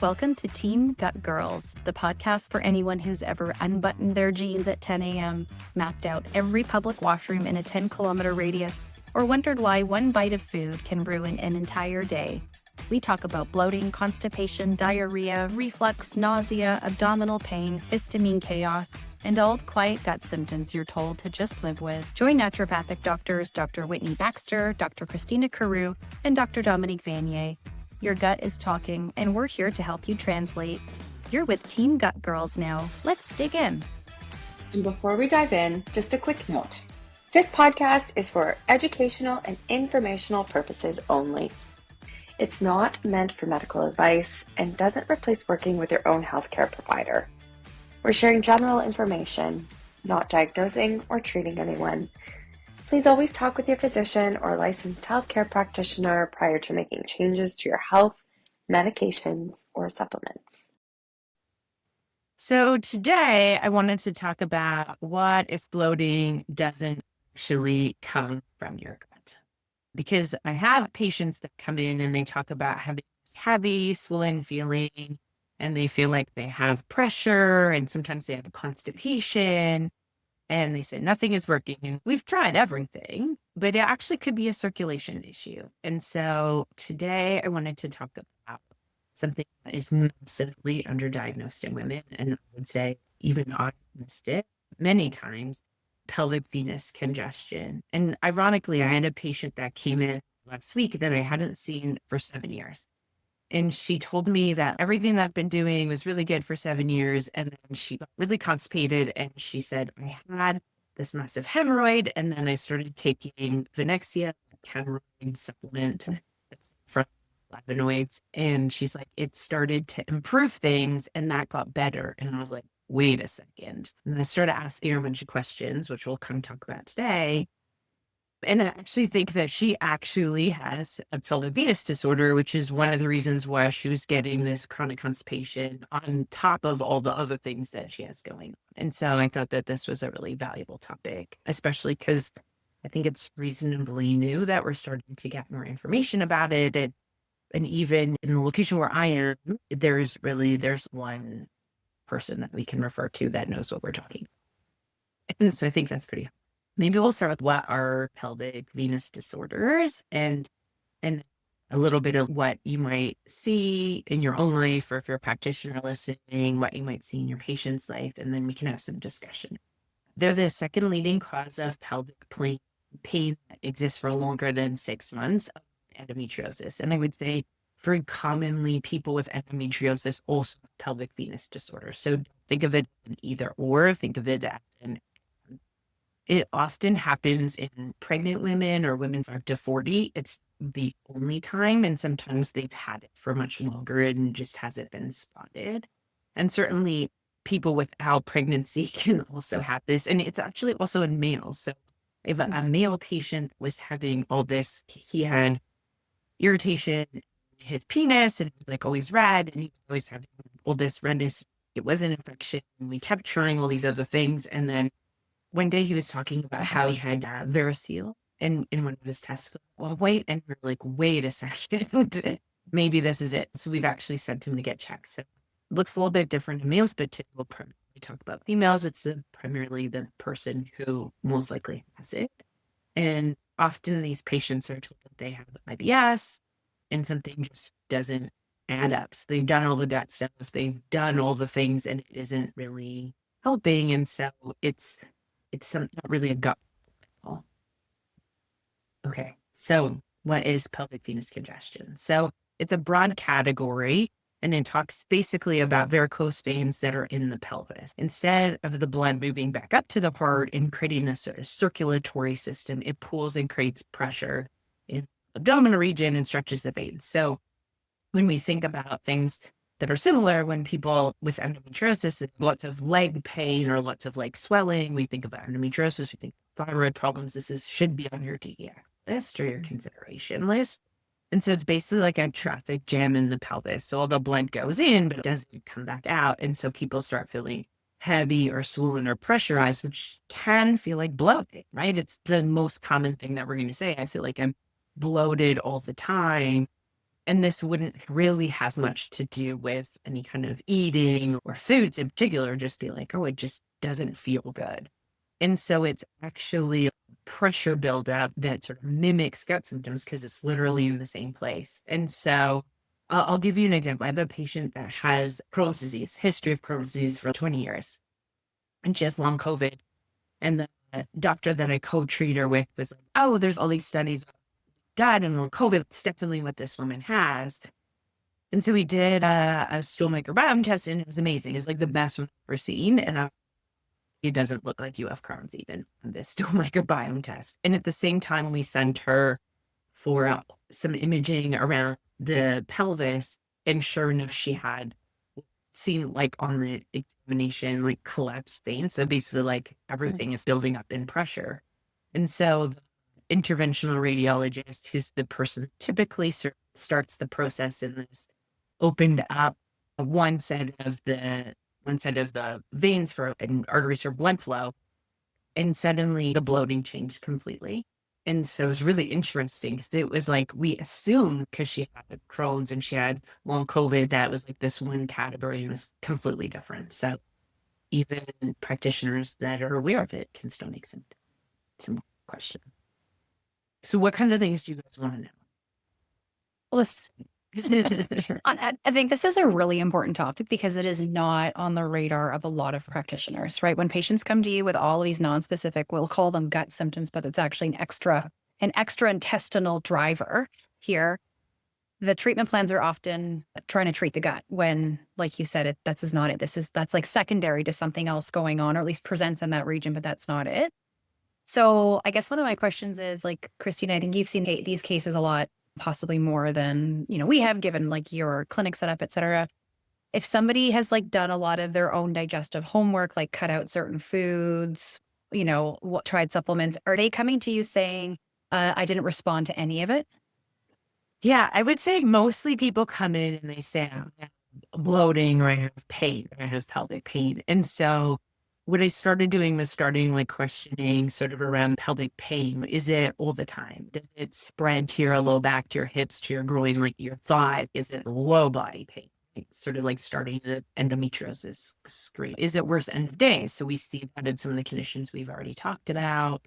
Welcome to Team Gut Girls, the podcast for anyone who's ever unbuttoned their jeans at 10 a.m., mapped out every public washroom in a 10-kilometer radius, or wondered why one bite of food can ruin an entire day. We talk about bloating, constipation, diarrhea, reflux, nausea, abdominal pain, histamine chaos, and all the quiet gut symptoms you're told to just live with. Join naturopathic doctors Dr. Whitney Baxter, Dr. Christina Carew, and Dr. Dominque Vanier. Your gut is talking, and we're here to help you translate. You're with Team Gut Girls now. Let's dig in. And before we dive in, just a quick note. This podcast is for educational and informational purposes only. It's not meant for medical advice and doesn't replace working with your own healthcare provider. We're sharing general information, not diagnosing or treating anyone. Please always talk with your physician or licensed healthcare practitioner prior to making changes to your health, medications, or supplements. So today I wanted to talk about what if bloating doesn't actually come from your gut. Because I have patients that come in and they talk about having this heavy, swollen feeling, and they feel like they have pressure, and sometimes they have constipation. And they say nothing is working, and we've tried everything, but it actually could be a circulation issue. And so today I wanted to talk about something that is massively underdiagnosed in women, and I would say even I missed it many times, pelvic venous congestion. And ironically, I had a patient that came in last week that I hadn't seen for 7 years. And she told me that everything that I've been doing was really good for 7 years. And then she got really constipated. And she said, I had this massive hemorrhoid. And then I started taking Vanexia, hemorrhoid supplement from flavonoids. And she's like, it started to improve things. And that got better. And I was like, wait a second. And then I started asking her a bunch of questions, which we'll come talk about today. And I actually think that she actually has a pelvic venous disorder, which is one of the reasons why she was getting this chronic constipation on top of all the other things that she has going on. And so I thought that this was a really valuable topic, especially because I think it's reasonably new that we're starting to get more information about it. And even in the location where I am, there's one person that we can refer to that knows what we're talking about. And so I think that's pretty. Maybe we'll start with what are pelvic venous disorders and a little bit of what you might see in your own life, or if you're a practitioner listening, what you might see in your patient's life, and then we can have some discussion. They're the second leading cause of pelvic pain that exists for longer than 6 months of endometriosis. And I would say very commonly people with endometriosis also have pelvic venous disorder. So think of it as an either or, think of it as an it often happens in pregnant women or women 5 to 40. It's the only time, and sometimes they've had it for much longer and just hasn't been spotted. And certainly people without pregnancy can also have this, and it's actually also in males. So if a male patient was having all this, he had irritation in his penis, and it was like always red, and he was always having all this redness. It was an infection, and we kept trying all these other things, and then one day he was talking about how he had varicocele in one of his testicles. Well, and we're like, wait a second, maybe this is it. So we've actually sent him to get checked. So it looks a little bit different in males, but we'll primarily talk about females. It's primarily the person who most likely has it. And often these patients are told that they have IBS and something just doesn't add up. So they've done all the gut stuff, they've done all the things, and it isn't really helping. And so it's not really a gut problem. Okay, so what is pelvic venous congestion? So it's a broad category, and it talks basically about varicose veins that are in the pelvis. Instead of the blood moving back up to the heart and creating a sort of circulatory system, it pulls and creates pressure in the abdominal region and stretches the veins. So when we think about things that are similar, when people with endometriosis, lots of leg pain or lots of leg swelling, we think about endometriosis, we think thyroid problems. This should be on your DEX list or your consideration list. And so it's basically like a traffic jam in the pelvis. So all the blood goes in, but it doesn't come back out. And so people start feeling heavy or swollen or pressurized, which can feel like bloating, right? It's the most common thing that we're going to say. I feel like I'm bloated all the time. And this wouldn't really have much to do with any kind of eating or foods in particular, just be like, oh, it just doesn't feel good. And so it's actually pressure buildup that sort of mimics gut symptoms because it's literally in the same place. And so I'll give you an example. I have a patient that has Crohn's disease, history of Crohn's disease for 20 years, and she has long COVID. And the doctor that I co-treat her with was like, oh, there's all these studies done and long COVID. It's definitely what this woman has. And so we did a stool microbiome test, and it was amazing. It's like the best one I've ever seen. And it doesn't look like you have Crohn's even on this stool microbiome test. And at the same time, we sent her for some imaging around the pelvis, and sure enough, she had seen like on the examination, like collapsed veins. So basically like everything is building up in pressure. And so the interventional radiologist, who's the person who typically starts the process in this, opened up one side of the veins and arteries for blood flow. And suddenly the bloating changed completely. And so it was really interesting because it was like we assumed because she had Crohn's and she had long COVID, that was like this one category and was completely different. So even practitioners that are aware of it can still make some question. So what kinds of things do you guys want to know? I think this is a really important topic because it is not on the radar of a lot of practitioners, right? When patients come to you with all of these non-specific, we'll call them gut symptoms, but it's actually an extra intestinal driver here. The treatment plans are often trying to treat the gut when, like you said, that's not it. That's like secondary to something else going on, or at least presents in that region, but that's not it. So I guess one of my questions is, like, Christina, I think you've seen these cases a lot, possibly more than, we have, given like your clinic setup, et cetera. If somebody has like done a lot of their own digestive homework, like cut out certain foods, tried supplements, are they coming to you saying, I didn't respond to any of it? Yeah, I would say mostly people come in and they say, I have bloating, or I have pain, or I have pelvic pain. And so what I started doing was like questioning sort of around pelvic pain. Is it all the time? Does it spread to your low back, to your hips, to your groin, like your thigh? Is it low body pain? It's sort of like starting the endometriosis screen. Is it worse end of day? So we see that in some of the conditions we've already talked about.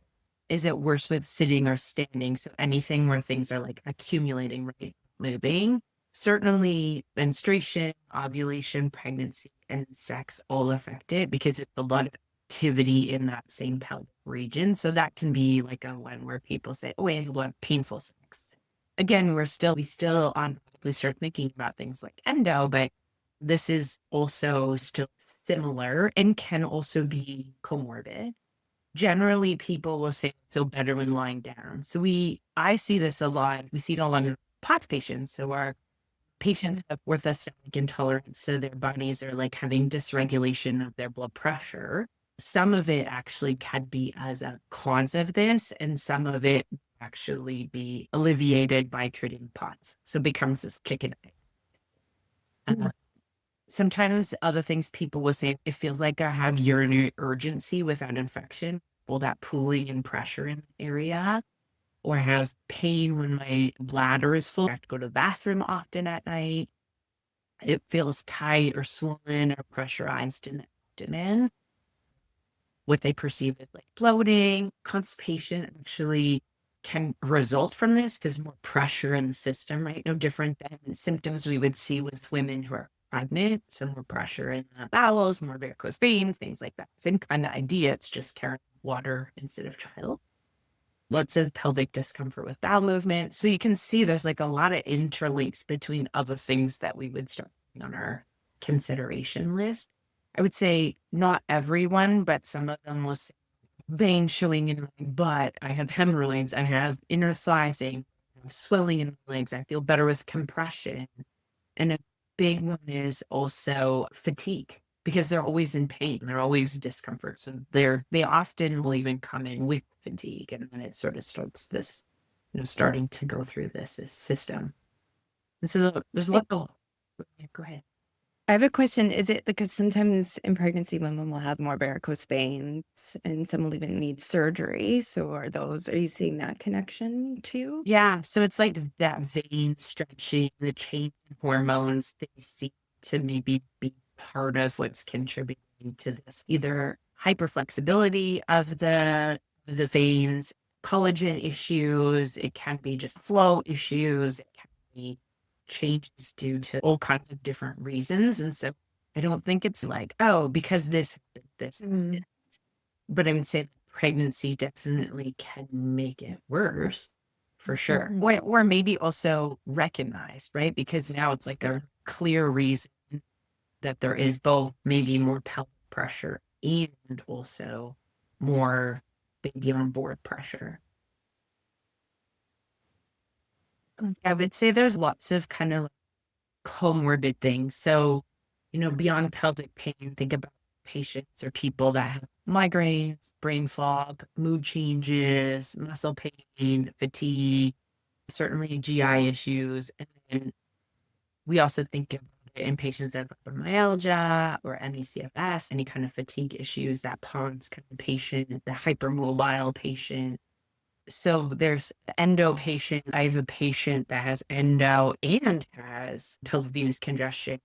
Is it worse with sitting or standing? So anything where things are like accumulating, right? Moving. Certainly menstruation, ovulation, pregnancy, and sex all affect it because it's a lot of activity in that same pelvic region. So that can be like a one where people say, oh, I have a lot of painful sex. Again, we still automatically start thinking about things like endo, but this is also still similar and can also be comorbid. Generally, people will say feel better when lying down. So I see this a lot. We see it all on POTS patients. So our patients have orthostatic intolerance, so their bodies are like having dysregulation of their blood pressure. Some of it actually can be as a cause of this, and some of it actually be alleviated by treating POTS. So it becomes this kick and sometimes other things people will say, it feels like I have urinary urgency without infection, well, that pooling and pressure in the area, or I have pain when my bladder is full. I have to go to the bathroom often at night. It feels tight or swollen or pressurized in the abdomen. What they perceive as like bloating, constipation actually can result from this because more pressure in the system, right? No different than symptoms we would see with women who are pregnant. So more pressure in the bowels, more varicose veins, things like that. Same kind of idea. It's just carrying water instead of child. Lots of pelvic discomfort with bowel movement. So you can see there's like a lot of interlinks between other things that we would start on our consideration list. I would say not everyone, but some of them will say veins showing in my butt. I have hemorrhoids. I have inner thigh thing. I have swelling in my legs. I feel better with compression. And a big one is also fatigue, because they're always in pain. They're always discomfort. So they often will even come in with fatigue. And then it sort of starts this, starting to go through this system. And so there's a lot of, go ahead. I have a question. Is it because sometimes in pregnancy women will have more varicose veins and some will even need surgery? So are you seeing that connection too? Yeah. So it's like that vein stretching, the change in hormones, they seem to maybe be part of what's contributing to this, either hyperflexibility of the veins, collagen issues, it can be just flow issues, it can be changes due to all kinds of different reasons. And so I don't think it's like, oh, because this happened. But I would say pregnancy definitely can make it worse for sure. Or maybe also recognized, right? Because now it's like a clear reason that there is both maybe more pelvic pressure and also more baby on board pressure. I would say there's lots of kind of comorbid things. So, beyond pelvic pain, think about patients or people that have migraines, brain fog, mood changes, muscle pain, fatigue, certainly GI issues. And then we also think of it in patients that have fibromyalgia or any CFS, any kind of fatigue issues, that PODS kind of patient, the hypermobile patient. So there's the endo patient. I have a patient that has endo and has pelvic venous congestion.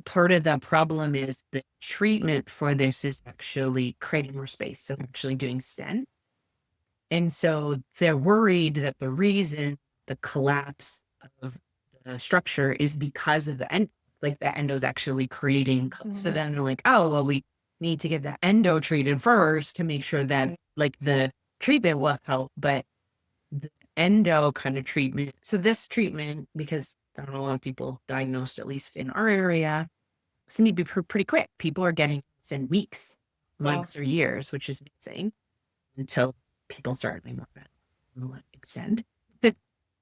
Part of the problem is the treatment for this is actually creating more space. So actually doing stent. And so they're worried that the reason the collapse of the structure is because of the endo, like the endo is actually creating. So then they're like, oh, well, we need to get the endo treated first to make sure that like the treatment will help. But the endo kind of treatment. So this treatment, because I don't know, a lot of people diagnosed, at least in our area, seem to be pretty quick. People are getting this in weeks, months, or years, which is amazing until people start being more extend.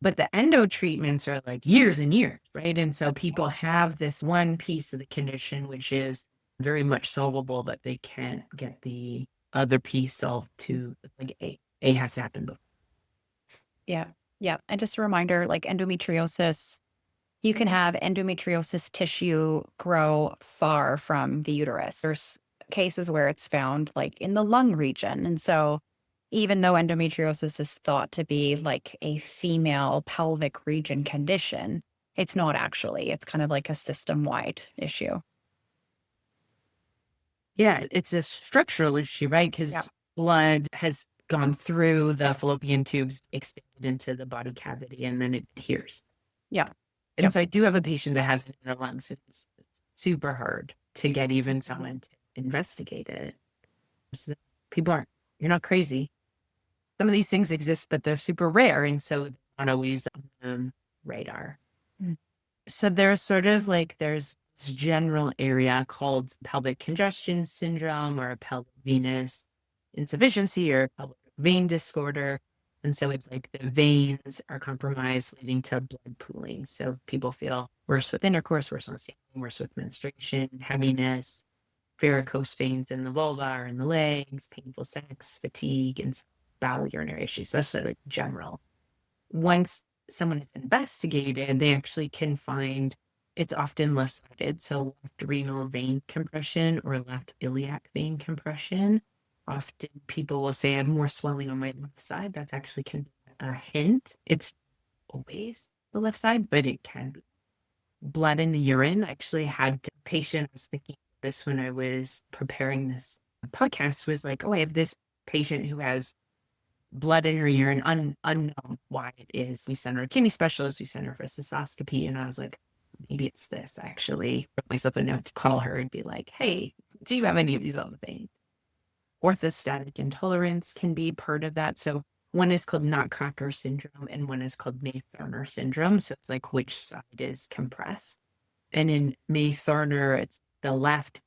But the endo treatments are like years and years, right? And so people have this one piece of the condition, which is very much solvable, but they can't get the other piece solved to like A has to happen before. Yeah. Yeah. And just a reminder, like endometriosis, you can have endometriosis tissue grow far from the uterus. There's cases where it's found like in the lung region. And so even though endometriosis is thought to be like a female pelvic region condition, it's not actually. It's kind of like a system-wide issue. Yeah, it's a structural issue, right? Because blood has gone through the fallopian tubes, expanded into the body cavity, and then it adheres. Yeah. And so I do have a patient that has it in their lungs. It's super hard to get even someone to investigate it. So you're not crazy. Some of these things exist, but they're super rare. And so they're not always on the radar. So there's sort of like, there's this general area called pelvic congestion syndrome or pelvic venous insufficiency or pelvic vein disorder. And so it's like the veins are compromised, leading to blood pooling. So people feel worse with intercourse, worse on standing, worse with menstruation, heaviness, varicose veins in the vulva or in the legs, painful sex, fatigue, and bowel urinary issues. So that's like general. Once someone is investigated, they actually can find it's often left-sided. So left renal vein compression or left iliac vein compression. Often people will say I have more swelling on my left side. That's actually can be a hint. It's always the left side, but it can be. Blood in the urine. I actually had a patient, I was thinking of this when I was preparing this podcast, was like, oh, I have this patient who has blood in her urine, unknown why it is. We sent her a kidney specialist, we sent her for a cystoscopy, and I was like, maybe it's this. I actually wrote myself a note to call her and be like, hey, do you have any of these other things? Orthostatic intolerance can be part of that. So one is called Nutcracker syndrome and one is called May-Thorner syndrome. So it's like which side is compressed. And in May-Thorner, it's the left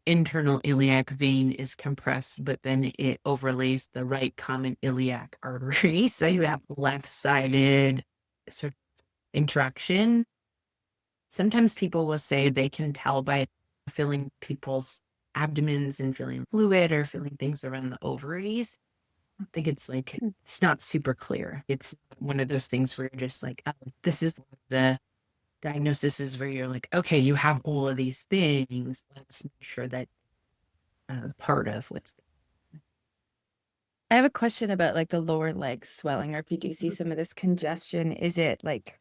internal iliac vein is compressed, but then it overlays the right common iliac artery. So you have left-sided sort of interaction. Sometimes people will say they can tell by feeling people's abdomens and feeling fluid or feeling things around the ovaries. I think it's like, it's not super clear. It's one of those things where you're just like, oh, this is the diagnosis is where you're like, okay, you have all of these things. Let's make sure that part of what's. I have a question about like the lower leg swelling, or if you do see some of this congestion, is it like,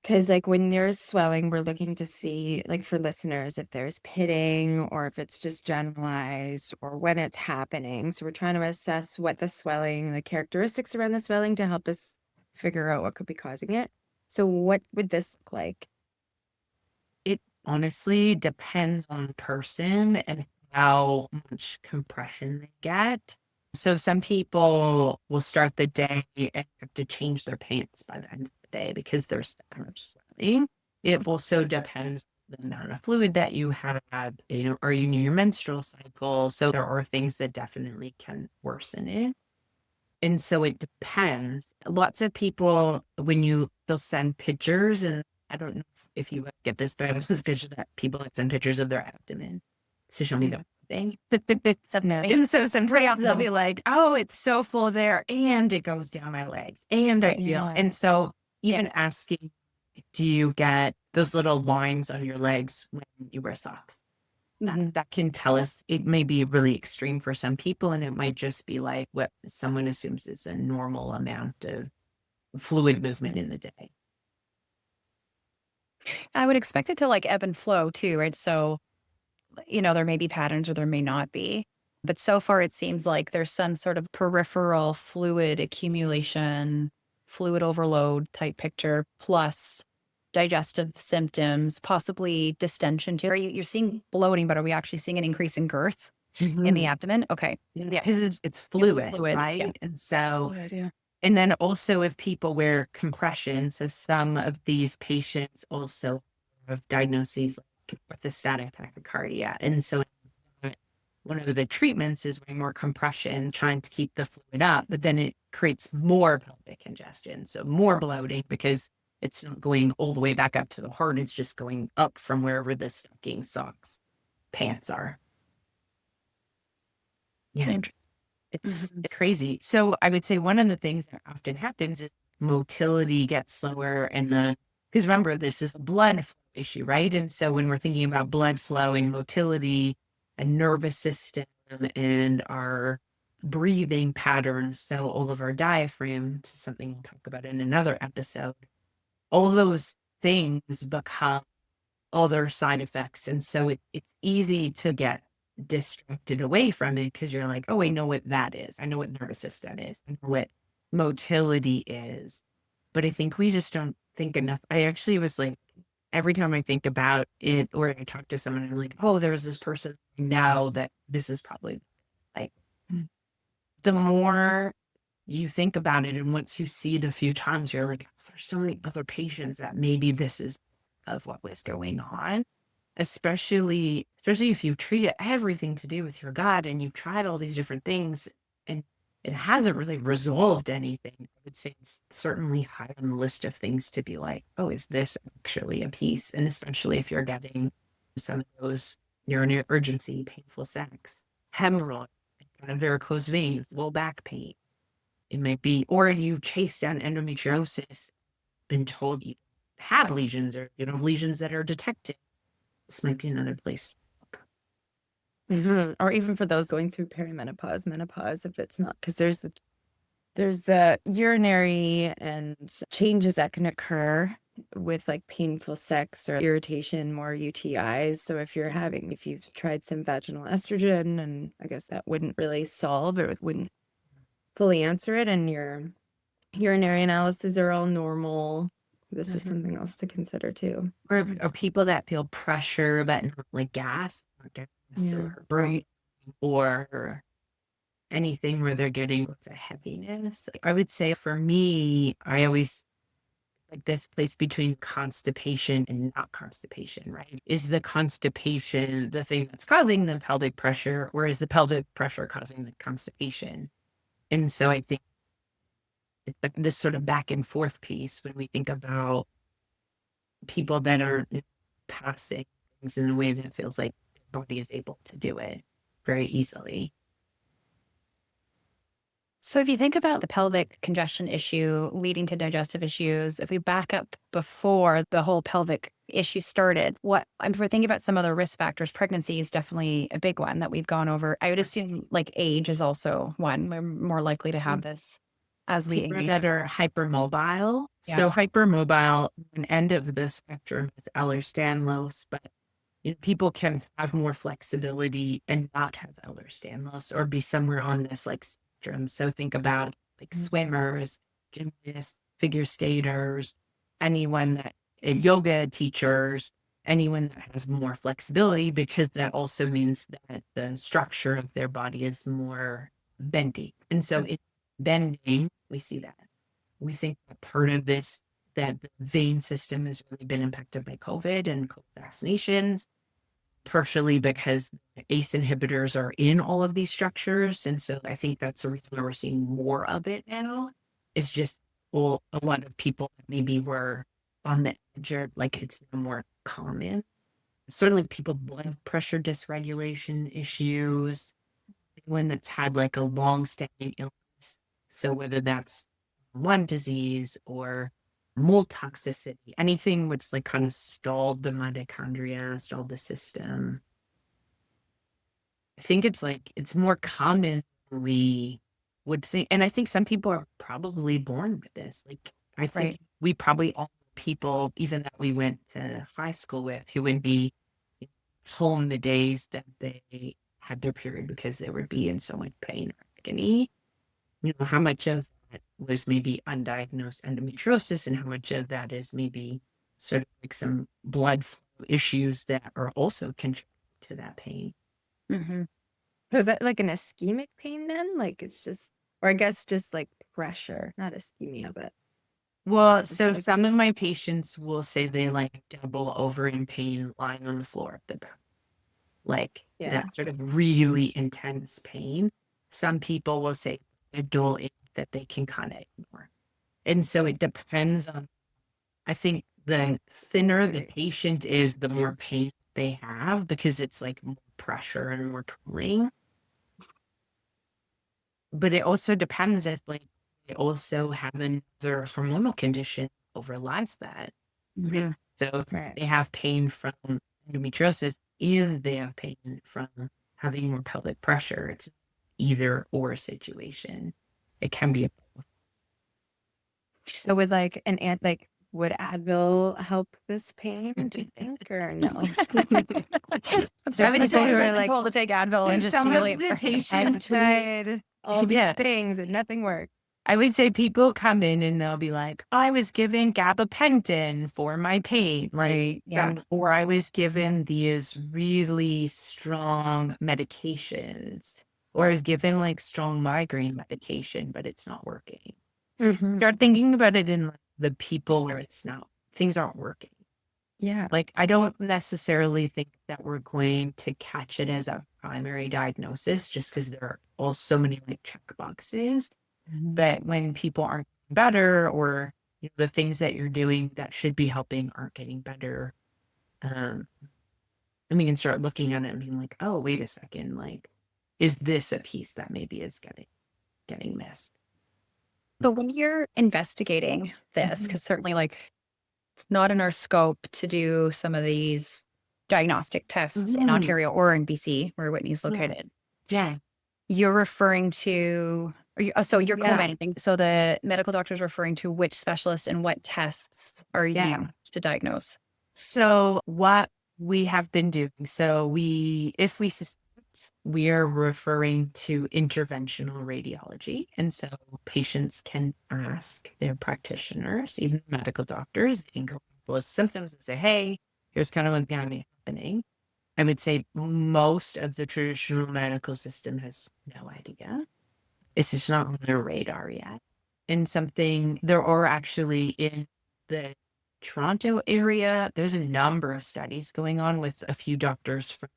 because like when there's swelling, we're looking to see, like for listeners, if there's pitting or if it's just generalized or when it's happening. So we're trying to assess what the swelling, the characteristics around the swelling to help us figure out what could be causing it. So what would this look like? It honestly depends on the person and how much compression they get. So some people will start the day and have to change their pants by the end of the day because they're so much swelling. It also depends on the amount of fluid that you have, are you near your menstrual cycle? So there are things that definitely can worsen it. And so it depends. Lots of people, they'll send pictures, and I don't know if you get this, but I was picture that people send pictures of their abdomen to show me the thing. And so somebody else will be like, oh, it's so full there, and it goes down my legs, and I feel. And so even asking, do you get those little lines on your legs when you wear socks? That can tell us. It may be really extreme for some people, and it might just be like what someone assumes is a normal amount of fluid movement in the day. I would expect it to like ebb and flow too, right? So, there may be patterns or there may not be. But so far, it seems like there's some sort of peripheral fluid accumulation, fluid overload type picture, plus digestive symptoms, possibly distension too. You're seeing bloating, but are we actually seeing an increase in girth in the abdomen? Okay. Yeah, because it's fluid, right? Yeah. And so, Fluid, yeah. and then also if people wear compression, so some of these patients also have diagnoses like orthostatic tachycardia. And so one of the treatments is wearing more compression, trying to keep the fluid up, but then it creates more pelvic congestion. So more bloating because it's not going all the way back up to the heart. It's just going up from wherever the stocking socks pants are. Yeah. It's crazy. So I would say one of the things that often happens is motility gets slower, and because remember, this is a blood flow issue, right? And so when we're thinking about blood flow and motility and nervous system and our breathing patterns, so all of our diaphragm, something we'll talk about in another episode, all those things become other side effects. And so it's easy to get distracted away from it because you're like, oh, I know what that is. I know what nervous system is. I know what motility is. But I think we just don't think enough. I actually was like, every time I think about it or I talk to someone, I'm like, oh, there's this person now that this is probably like, the more you think about it and once you see it a few times, you're like, there's so many other patients that maybe this is of what was going on, especially if you've treated everything to do with your gut and you've tried all these different things and it hasn't really resolved anything. I would say it's certainly high on the list of things to be like, oh, is this actually a piece? And especially if you're getting some of those urinary urgency, painful sex, hemorrhoids, varicose veins, low back pain. It might be, or you've chased down endometriosis, been told you have lesions or lesions that are detected. This might be another place to look. Or even for those going through perimenopause, menopause, if it's not, because there's the urinary and changes that can occur with like painful sex or irritation, more UTIs. So if you've tried some vaginal estrogen, and I guess that wouldn't really solve, or it wouldn't fully answer it, and your urinary analyses are all normal, this is something else to consider too. Or people that feel pressure but not like gas, or breathing, or anything where they're getting lots of heaviness. I would say for me, I always like this place between constipation and not constipation, right? Is the constipation the thing that's causing the pelvic pressure, or is the pelvic pressure causing the constipation? And so I think it's like this sort of back and forth piece when we think about people that are passing things in a way that feels like the body is able to do it very easily. So if you think about the pelvic congestion issue leading to digestive issues, if we back up before the whole pelvic issue started, if we're thinking about some other risk factors, pregnancy is definitely a big one that we've gone over. I would assume like age is also one. We're more likely to have this as we People age. that are hypermobile. Yeah. So hypermobile, an end of the spectrum is Ehlers-Danlos, but people can have more flexibility and not have Ehlers-Danlos or be somewhere on this like spectrum. So think about like swimmers, gymnasts, figure skaters, anyone that yoga teachers, anyone that has more flexibility, because that also means that the structure of their body is more bendy. And so in bending, we see that. We think that part of this, that the vein system has really been impacted by COVID and COVID vaccinations, partially because ACE inhibitors are in all of these structures. And so I think that's the reason why we're seeing more of it now. It's just, well, a lot of people that maybe were on the edge, or like it's more common. Certainly people with blood pressure dysregulation issues, one that's had like a long-standing illness. So whether that's lung disease or mold toxicity, anything which like kind of stalled the mitochondria, stalled the system. I think it's more common than we would think. And I think some people are probably born with this. Like I think we probably all people, even that we went to high school with, who would be home the days that they had their period because they would be in so much pain or agony. How much of that was maybe undiagnosed endometriosis and how much of that is maybe sort of like some blood flow issues that are also contributing to that pain. Mm-hmm. So is that like an ischemic pain then? Like it's just, or I guess just like pressure, not ischemia, but. Well, so some of my patients will say they like double over in pain lying on the floor of the bed. Like that sort of really intense pain. Some people will say a dual ache that they can kind of ignore. And so it depends on, I think the thinner the patient is, the more pain they have because it's like more pressure and more pulling. But it also depends if like they also have another hormonal condition overlies that. Mm-hmm. So they have pain from endometriosis and they have pain from having more pelvic pressure. It's either or situation. It can be. So with like would Advil help this pain, do you think, or no? I'm sorry, people who are like told to take Advil and just really I've tried all these things and nothing worked. I would say people come in and they'll be like, I was given gabapentin for my pain, right? Yeah. Or I was given these really strong medications, or I was given like strong migraine medication, but it's not working. Mm-hmm. Start thinking about it in the people where it's not, things aren't working. Yeah. Like, I don't necessarily think that we're going to catch it as a primary diagnosis just because there are all so many like check boxes. Mm-hmm. But when people aren't better, or the things that you're doing that should be helping aren't getting better, then we can start looking at it and being like, oh, wait a second, like, is this a piece that maybe is getting missed? So when you're investigating this, because certainly like it's not in our scope to do some of these diagnostic tests in Ontario or in BC, where Whitney's located. Yeah. You're referring to, so you're co-managing. So the medical doctor is referring to which specialist and what tests are used to diagnose. So what we have been doing, if we suspect, we are referring to interventional radiology. And so patients can ask their practitioners, even medical doctors, they can go with symptoms and say, hey, here's kind of what's going to be happening. I would say most of the traditional medical system has no idea. It's just not on their radar yet. And there are actually in the Toronto area, there's a number of studies going on with a few doctors from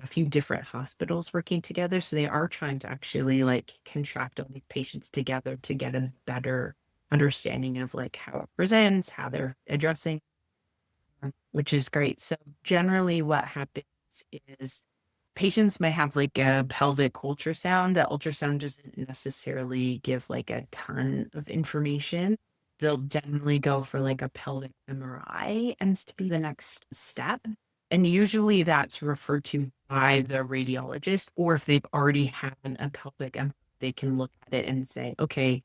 a few different hospitals working together. So they are trying to actually like contract all these patients together to get a better understanding of like how it presents, how they're addressing, which is great. So generally what happens is patients may have like a pelvic ultrasound. That ultrasound doesn't necessarily give like a ton of information. They'll generally go for like a pelvic MRI and to be the next step. And usually that's referred to by the radiologist, or if they've already had a pelvic MRI, they can look at it and say, okay,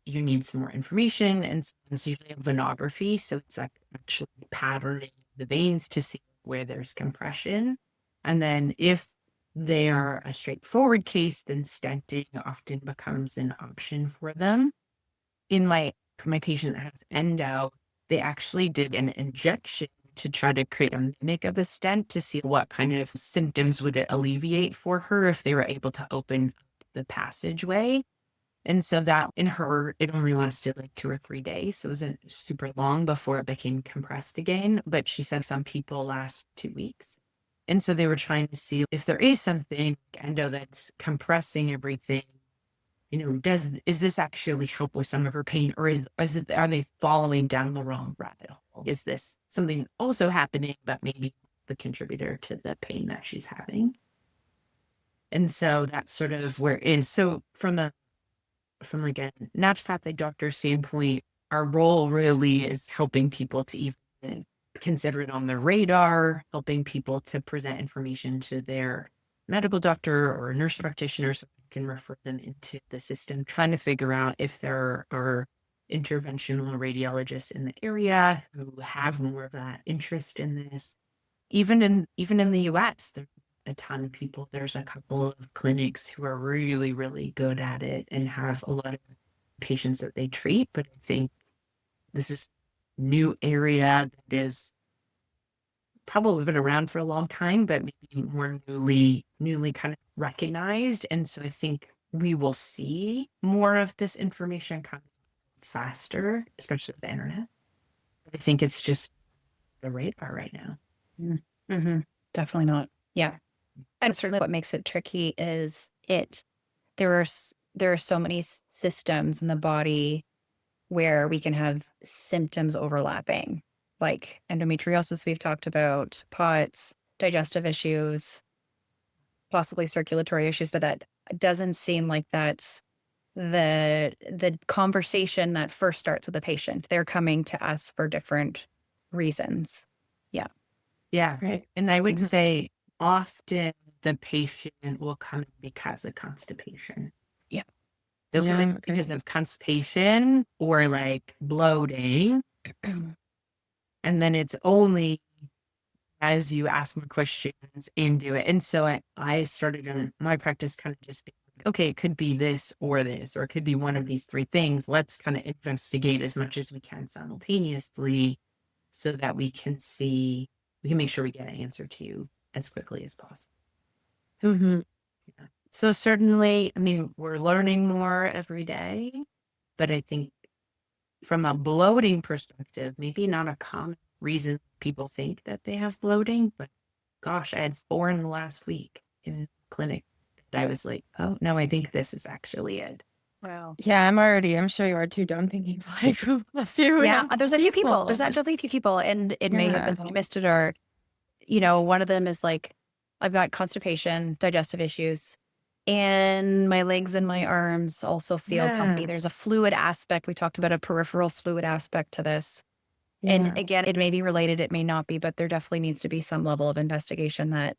you need some more information. And it's usually a venography. So it's like actually patterning the veins to see where there's compression. And then if they are a straightforward case, then stenting often becomes an option for them. In my patient that has endo, they actually did an injection to try to create a mimic of a stent to see what kind of symptoms would it alleviate for her if they were able to open the passageway. And so that in her, it only lasted like 2 or 3 days. So it wasn't super long before it became compressed again. But she said some people last 2 weeks. And so they were trying to see if there is something endo that's compressing everything. Is this actually help with some of her pain, or are they following down the wrong rabbit hole? Is this something also happening, but maybe the contributor to the pain that she's having? And so that's sort of where it is. So from like a naturopathic doctor standpoint, our role really is helping people to even consider it on their radar, helping people to present information to their medical doctor or nurse practitioner so we can refer them into the system, trying to figure out if there are interventional radiologists in the area who have more of that interest in this. Even in the US, there's a ton of people. There's a couple of clinics who are really, really good at it and have a lot of patients that they treat. But I think this is new area that is probably been around for a long time, but maybe more newly kind of recognized. And so I think we will see more of this information come faster, especially with the internet. But I think it's just the radar right now. Mm-hmm. Definitely not. Yeah. And certainly what makes it tricky is there are so many systems in the body where we can have symptoms overlapping, like endometriosis we've talked about, POTS, digestive issues, possibly circulatory issues, but that doesn't seem like that's the conversation that first starts with the patient. They're coming to us for different reasons. Yeah. Yeah. Right. And I would say often the patient will come because of constipation. Yeah. They'll come in because of constipation or like bloating. And then it's only as you ask more questions and do it. And so I started in my practice kind of just being like, okay, it could be this, or it could be one of these 3 things. Let's kind of investigate as much as we can simultaneously so that we can make sure we get an answer to you as quickly as possible. Mm-hmm. Yeah. So certainly, I mean, we're learning more every day, but I think from a bloating perspective, maybe not a common reason people think that they have bloating, but gosh, I had 4 in the last week in clinic that I was like, oh no, I think this is actually it. Wow. Yeah, I'm sure you are too. Don't thinking like a few. Yeah, there's a few people. There's actually a few people, and it may have been missed it, or one of them is like, I've got constipation, digestive issues, and my legs and my arms also feel pumpy. There's a fluid aspect. We talked about a peripheral fluid aspect to this. Yeah. And again, it may be related, it may not be, but there definitely needs to be some level of investigation that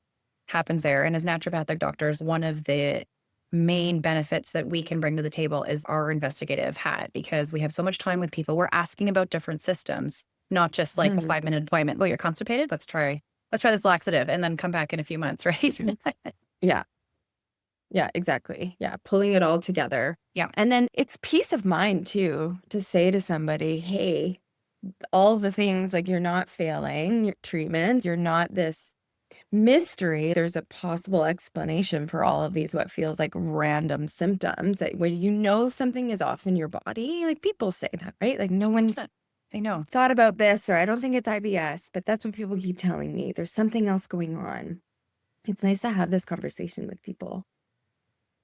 happens there. And as naturopathic doctors, one of the main benefits that we can bring to the table is our investigative hat, because we have so much time with people. We're asking about different systems, not just like a 5-minute appointment. Oh, you're constipated? Let's try this laxative and then come back in a few months, right? Yeah, exactly. Yeah, pulling it all together. Yeah. And then it's peace of mind too, to say to somebody, hey, all the things, like, you're not failing your treatment, you're not this mystery. There's a possible explanation for all of these, what feels like random symptoms, that when something is off in your body, like, people say that, right? Like, no one's thought about this, or I don't think it's IBS, but that's what people keep telling me. There's something else going on. It's nice to have this conversation with people.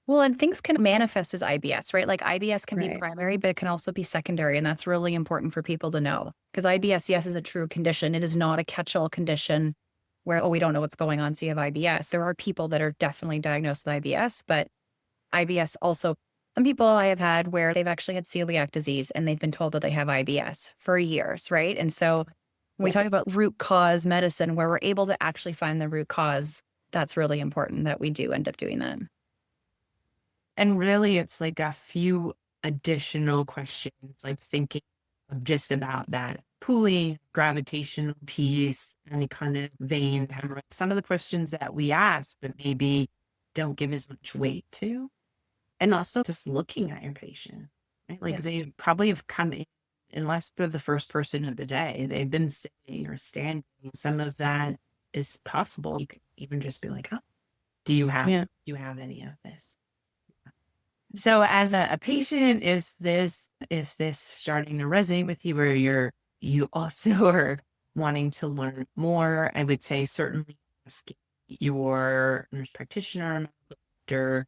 Well, and things can manifest as IBS, right? Like IBS can be primary, but it can also be secondary. And that's really important for people to know, because IBS, yes, is a true condition. It is not a catch-all condition. where, oh, we don't know what's going on, so you have IBS. There are people that are definitely diagnosed with IBS, but IBS also, some people I have had where they've actually had celiac disease and they've been told that they have IBS for years, right? And so when we talk about root cause medicine, where we're able to actually find the root cause, that's really important that we do end up doing that. And really, it's like a few additional questions, like thinking just about that pooling, gravitational piece, any kind of vein hemorrhoid. Some of the questions that we ask, but maybe don't give as much weight to. And also just looking at your patient, right? Like they probably have come in, unless they're the first person of the day, they've been sitting or standing. Some of that is possible. You could even just be like, oh, do you have any of this? So as a patient, is this starting to resonate with you, where you also are wanting to learn more? I would say certainly ask your nurse practitioner, doctor,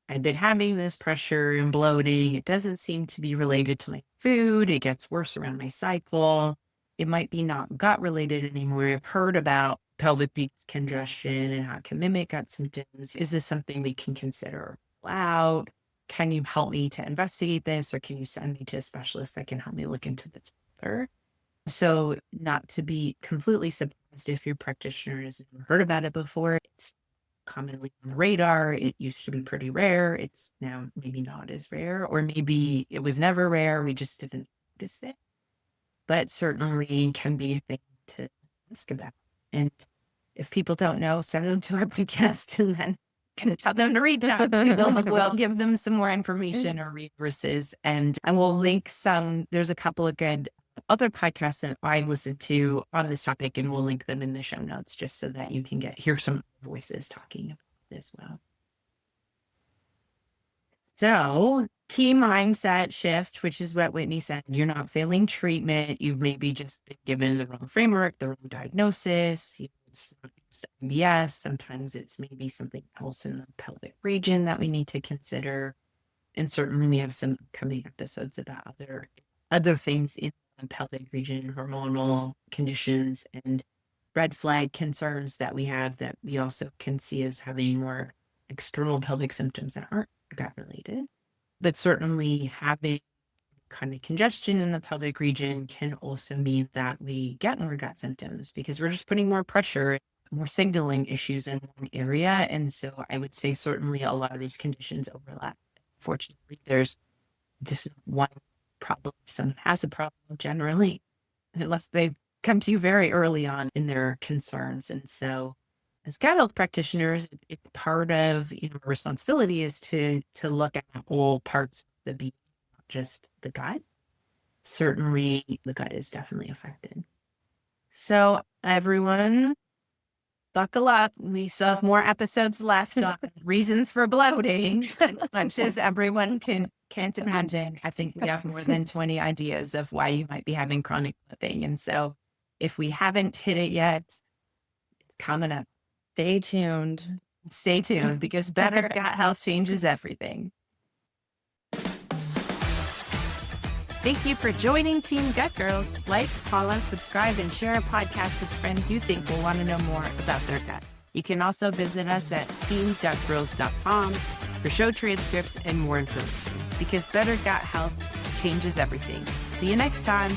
I've been having this pressure and bloating. It doesn't seem to be related to my food. It gets worse around my cycle. It might be not gut related anymore. I've heard about pelvic venous congestion and how it can mimic gut symptoms. Is this something we can consider out? Can you help me to investigate this, or can you send me to a specialist that can help me look into this further? So not to be completely surprised if your practitioner has never heard about it before. It's commonly on the radar. It used to be pretty rare. It's now maybe not as rare, or maybe it was never rare. We just didn't notice it. But certainly can be a thing to ask about. And if people don't know, send them to our podcast and then going to tell them to read that. We'll give them some more information or resources. And I will link there's a couple of good other podcasts that I listen to on this topic, and we'll link them in the show notes just so that you can hear some voices talking about it as well. So key mindset shift, which is what Whitney said. You're not failing treatment. You've maybe just been given the wrong framework, the wrong diagnosis. It's not just IBS. Sometimes it's maybe something else in the pelvic region that we need to consider. And certainly we have some coming episodes about other things in the pelvic region, hormonal conditions and red flag concerns that we have that we also can see as having more external pelvic symptoms that aren't gut related. But certainly having kind of congestion in the pelvic region can also mean that we get more gut symptoms because we're just putting more pressure, more signaling issues in one area. And so I would say certainly a lot of these conditions overlap. Fortunately, there's just one problem. Someone has a problem generally, unless they come to you very early on in their concerns. And so as gut health practitioners, it's part of responsibility is to look at all parts of the being, not just the gut. Certainly, the gut is definitely affected. So everyone, buckle up. We still have more episodes left on reasons for bloating, much as everyone can't imagine. I think we have more than 20 ideas of why you might be having chronic bloating. And so if we haven't hit it yet, it's coming up. Stay tuned. Stay tuned because better gut health changes everything. Thank you for joining Team Gut Girls. Like, follow, subscribe, and share a podcast with friends you think will want to know more about their gut. You can also visit us at teamgutgirls.com for show transcripts and more information because better gut health changes everything. See you next time.